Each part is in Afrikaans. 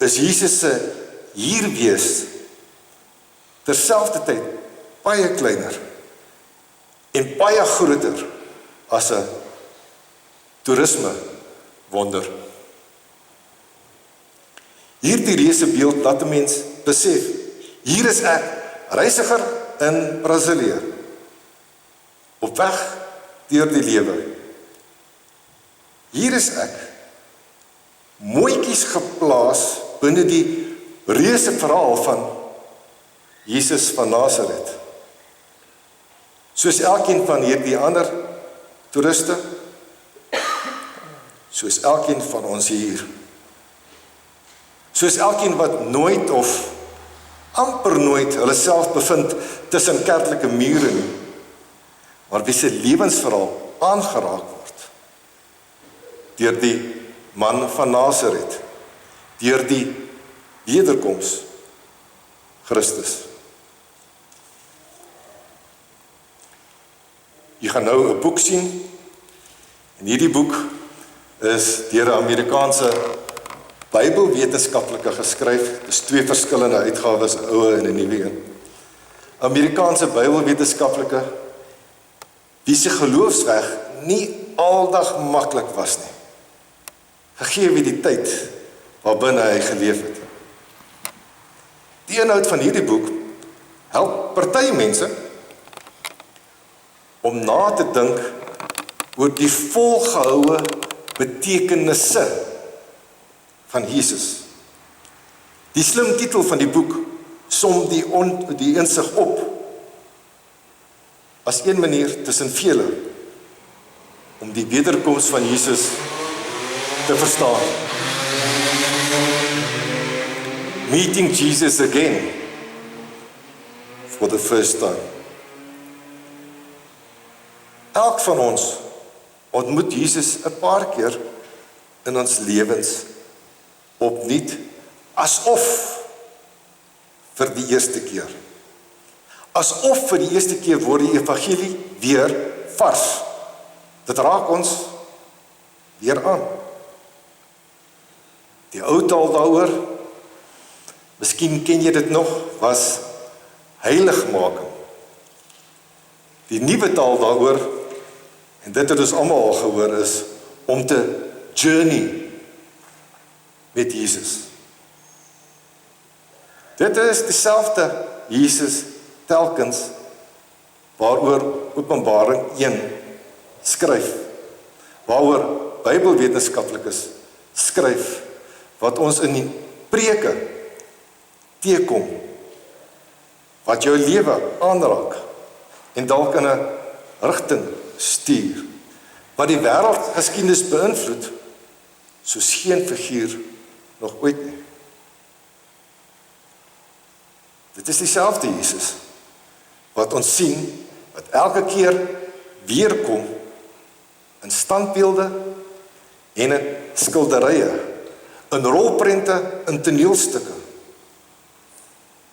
is Jesus se hier wees terselfdertyd baie kleiner en baie groter as 'n toerisme wonder. Hierdie reuse beeld laat 'n mens besef, hier is ek, reisiger in Brasilië, op weg deur die lewe. Hier is ek, mooitjies geplaas binne die reuse verhaal van Jesus van Nasaret. Soos elkeen van hierdie ander toeriste, soos elkeen van ons hier. Soos elkeen wat nooit of amper nooit hulle self bevind tussen kerklike mure nie, maar wie se lewensverhaal aangeraak word deur die man van Nasaret, deur die wederkoms Christus. Jy gaan nou 'n boek sien, en hierdie boek is deur 'n Amerikaanse Bybelwetenskaplike geskryf. Dis 2 verskillende uitgawes, 'n oue en 'n nuwe een. Amerikaanse Bybelwetenskaplike, wie se geloofsweg nie aldag maklik was nie, gegee wie die tyd waarbinne hy geleef het. Die inhoud van hierdie boek help party mense om na te dink oor die volgehoue betekenisse van Jesus. Die slim titel van die boek som die insig op as een manier tussen vele om die wederkoms van Jesus te verstaan. Meeting Jesus again for the first time. Elk van ons ontmoet Jesus 'n paar keer in ons lewens opnuut, asof vir die eerste keer. Asof vir die eerste keer word die evangelie weer vars. Dit raak ons weer aan. Die ou taal daaroor, miskien ken jy dit nog, was heiligmaking. Die nuwe taal daaroor, en dit het ons almal al gehoor, is om te journey met Jesus. Dit is dieselfde Jesus telkens waaroor Openbaring 1 skryf, waaroor Bybelwetenskaplikes skryf, wat ons in die preke teekom, wat jou lewe aanraak en dalk in 'n rigting stuur, wat die wêreldgeskiedenis beïnvloed soos geen figuur nog ooit nie. Dit is dieselfde Jesus wat ons sien, wat elke keer weer kom in standbeelde en in skilderye, in rolprente, in toneelstukke,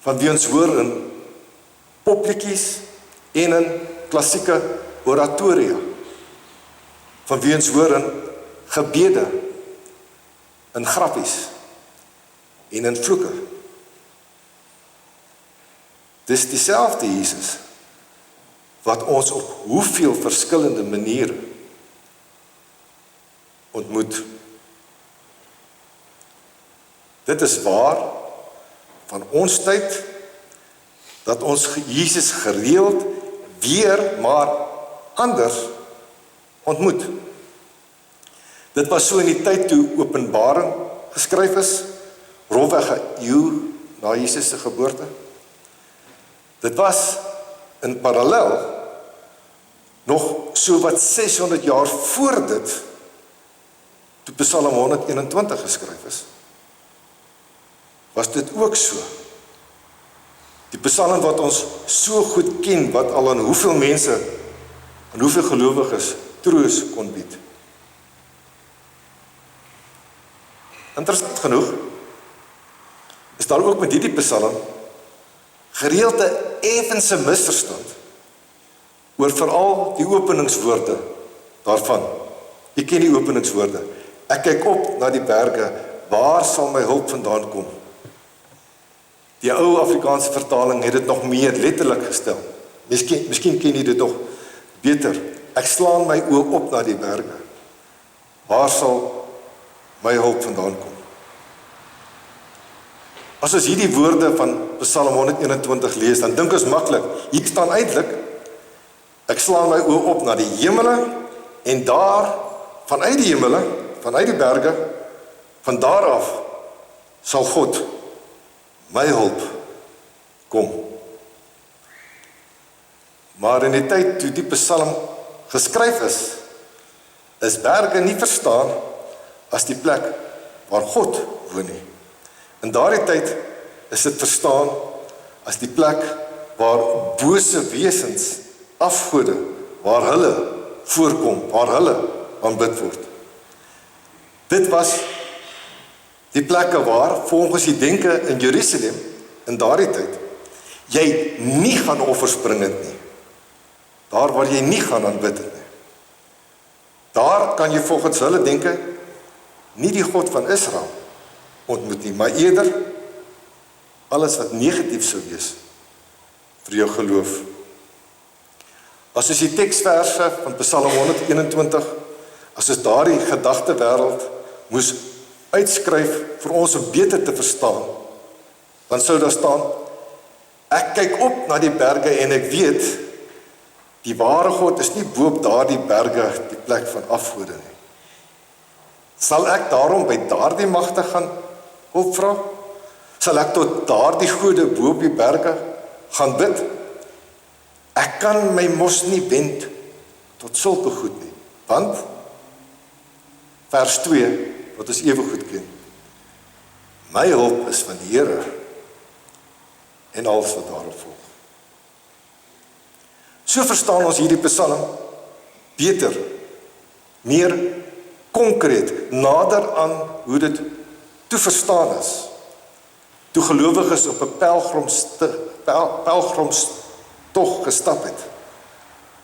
van wie ons hoor in popliedjies en in klassieke oratoria, van wie ons hoor in gebede, in grappies en in vloeke. Dis dieselfde Jesus wat ons op hoeveel verskillende maniere ontmoet. Dit is waar van ons tyd dat ons Jesus gereeld weer maar anders ontmoet. Dit was so in die tyd toe Openbaring geskryf is, rofweg 'n eeu na Jesus se geboorte. Dit was in parallel nog so wat 600 jaar voor dit, toe Psalm 121 geskryf is. Was dit ook so. Die Psalm wat ons so goed ken, wat al aan hoeveel mense en hoeveel gelowiges troos kon bied. Interessant genoeg is daar ook met hierdie Psalm gereeld 'n effense misverstand oor veral die openingswoorde daarvan. Jy ken die openingswoorde. Ek kyk op na die berge, waar sal my hulp vandaan kom? Die ou Afrikaanse vertaling het dit nog meer letterlik gestel. Miskien ken jy dit nog beter. Ek slaan my oë op na die berge. Waar sal my hulp vandaan kom? As ons hierdie woorde van Psalm 121 lees, dan dink ons maklik, hier staan eintlik, ek slaan my oë op na die hemele, en daar, vanuit die hemele, vanuit die berge, van daar af, sal God my hulp kom. Maar in die tyd toe die Psalm geskryf is berge nie verstaan as die plek waar God woon nie. In daardie tyd is dit verstaan as die plek waar bose wesens, afgode, waar hulle voorkom, waar hulle aanbid word. Dit was die plekke waar, volgens die denke in Jerusalem, in daardie tyd, jy nie gaan offers bring het nie. Daar waar jy nie gaan aanbid het nie. Daar kan jy volgens hulle denke, nie die God van Israel ontmoet nie, maar eerder alles wat negatief sou wees vir jou geloof. As ons die teksverse van Psalm 121, as ons daardie gedagtewêreld moes uitskryf vir ons om beter te verstaan, dan sou daar staan, ek kyk op na die berge en ek weet, die ware God is nie bo op daardie berge die plek van afgode nie. Sal ek daarom by daardie magte gaan opvra? Sal ek tot daardie gode bo op die berge gaan bid? Ek kan my mos nie wend tot sulke goed nie, want vers 2, wat ons ewig goed ken, my hulp is van die Here en alles wat daarop volg. So verstaan ons hierdie Psalm beter, meer konkreet, nader aan hoe dit toe verstaan is, toe gelowiges op 'n pelgrimstog gestap het,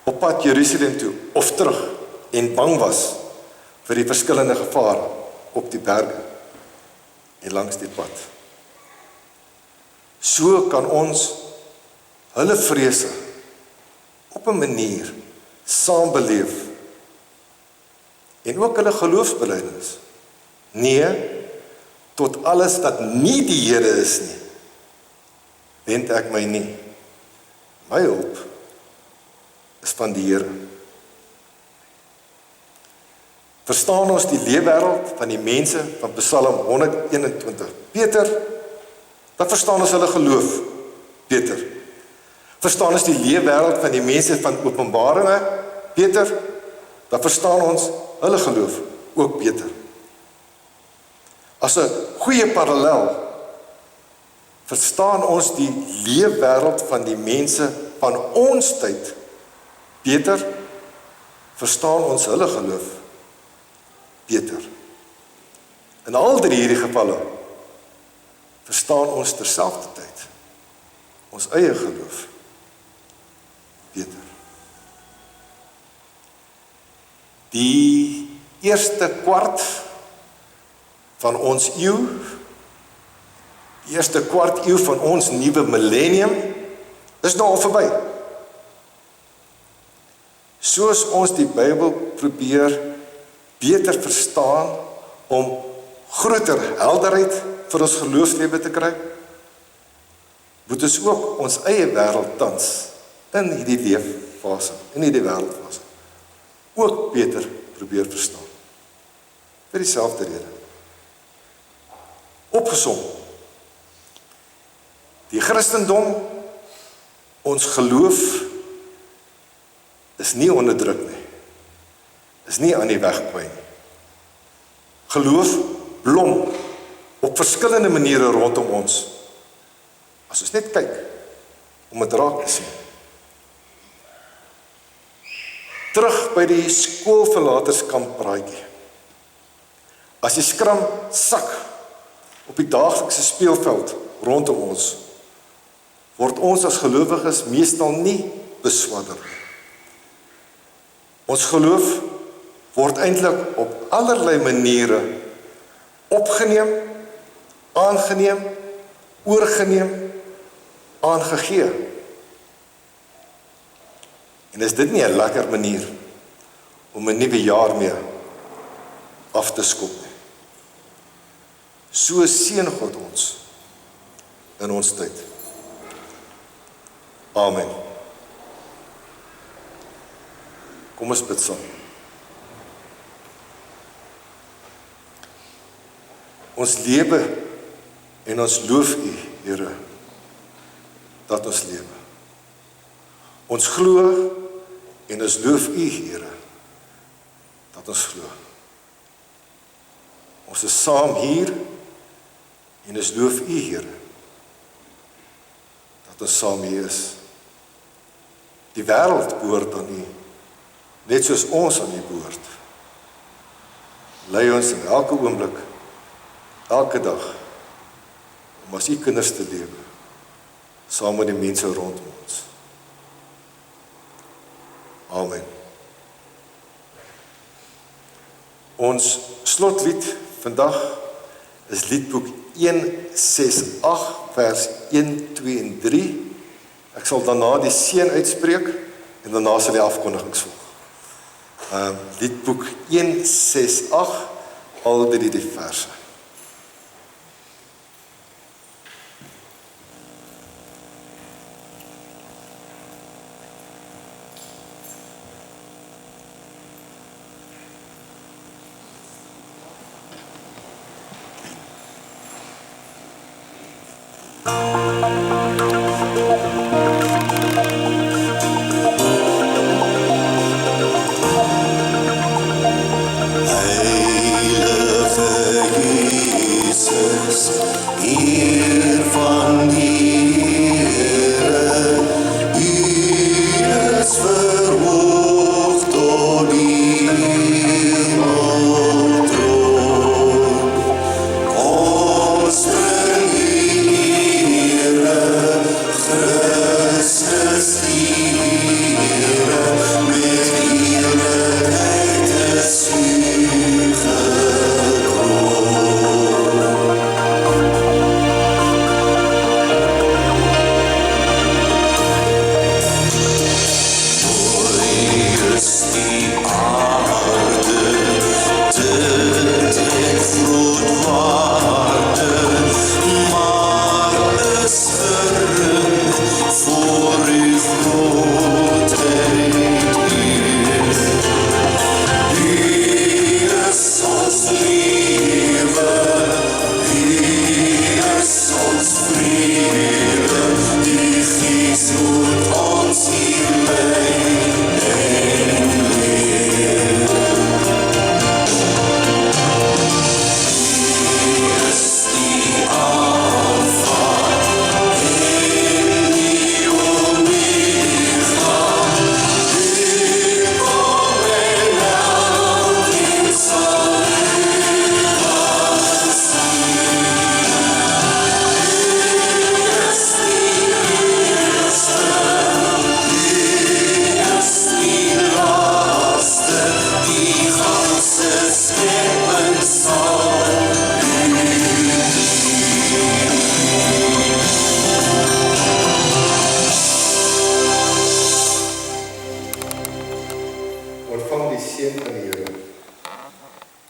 op pad Jerusalem toe, of terug, en bang was vir die verskillende gevare op die berge en langs die pad. So kan ons hulle vrese op 'n manier saam beleef en ook hulle geloofsbelijdenis. Nee, tot alles dat nie die Here is nie, wend ek my nie. My hulp is van die Here. Verstaan ons die leefwêreld van die mense van Psalm 121 beter, dan verstaan ons hulle geloof beter. Verstaan ons die leefwêreld van die mense van Openbaringe beter, dan verstaan ons hulle geloof ook beter. As 'n goeie parallel, verstaan ons die leefwêreld van die mense van ons tyd beter, verstaan ons hulle geloof beter. In al drie hierdie gevalle verstaan ons terselfdertyd ons eie geloof beter. Die eerste kwart van ons eeu, die eerste kwart eeu van ons nuwe millennium, is nou al verby. Soos ons die Bybel probeer beter verstaan om groter helderheid vir ons geloofslewe te kry, moet ons ook ons eie wêreld tans in hierdie leeffase, in hierdie wêreldfase, ook beter probeer verstaan. Vir dieselfde rede. Opgesom, die Christendom, ons geloof, is nie onderdruk nie, is nie aan die weg kwy nie. Geloof blom op verskillende maniere rondom ons, as ons net kyk, om het raak te sien. Terug by die skoolverlaterskamp praatjie. As die skram sak op die daaglikse speelveld rondom ons, word ons as gelowiges meestal nie beswadder. Ons geloof word eintlik op allerlei maniere opgeneem, aangeneem, oorgeneem, aangegee. En is dit nie 'n lekker manier om 'n nuwe jaar mee af te skop nie? So seën God ons in ons tyd. Amen. Kom ons bid saam. Ons lewe en ons loof U, Here, dat ons lewe. Ons glo en ons loof U, Here, dat ons glo. Ons is saam hier en ons loof U, Here, dat ons saam hier is. Die wêreld behoort aan U, net soos ons aan U behoort. Lei ons in elke oomblik, elke dag, om as U kinders te lewe, saam met die mense rondom ons. Amen. Ons slotlied vandag is liedboek 168 vers 1, 2 en 3. Ek sal daarna die seën uitspreek en daarna sal die afkondigings volg. Liedboek 168, al die verse.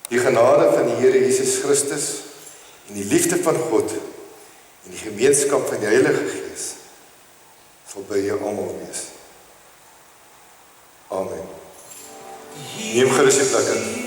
Die genade van die Here Jesus Christus en die liefde van God en die gemeenskap van die Heilige Gees sal by jou almal wees. Amen. Neem gerus die plek in.